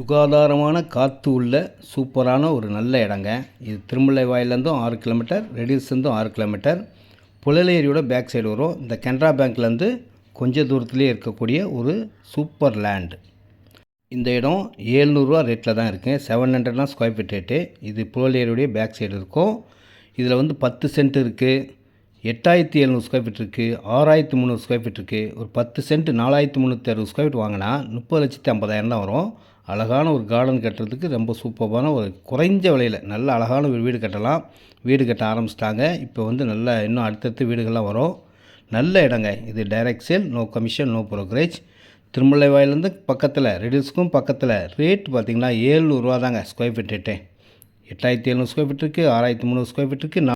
சுகாதாரமான காற்று உள்ள சூப்பரான ஒரு நல்ல இடங்க. இது திருமுல்லைவாயிலேருந்தும் 6 கிலோமீட்டர், ரெடில்ஸ்லேருந்தும் 6 கிலோமீட்டர். புழலேரியோட பேக் சைடு வரும். இந்த கனரா பேங்க்லேருந்து கொஞ்சம் தூரத்துலேயே இருக்கக்கூடிய ஒரு சூப்பர் லேண்ட். இந்த இடம் 700 ரூபா ரேட்டில் தான் இருக்குது. 700 ஸ்கொயர் ஃபீட் ரேட்டு. இது புழலேரியோடைய பேக் சைடு இருக்கும். இதில் வந்து 10 சென்ட் இருக்குது, 8700 ஸ்கொயர் ஃபீட் இருக்குது, 6300 ஸ்கொயர் ஃபீட் இருக்குது. ஒரு 10 சென்ட் 4360 ஸ்கொயர் ஃபீட் வாங்கினா 30,50,000 தான் வரும். அழகான ஒரு கார்டன் கட்டுறதுக்கு ரொம்ப சூப்பரான ஒரு குறைஞ்ச விலையில் நல்ல அழகான ஒரு வீடு கட்டலாம். வீடு கட்ட ஆரம்பிச்சிட்டாங்க. இப்போ வந்து நல்ல இன்னும் அடுத்தடுத்து வீடுகள்லாம் வரும். நல்ல இடங்க. இது direct sale, no commission, no brokerage. திருமுல்லைவாயிலேருந்து பக்கத்தில், ரெடில்ஸுக்கும் பக்கத்தில். ரேட் பார்த்திங்கன்னா 700 ரூபா தாங்க square feet rate. 8700 square feet இருக்குது, 6300 ஸ்கொயர் ஃபீட் இருக்குது.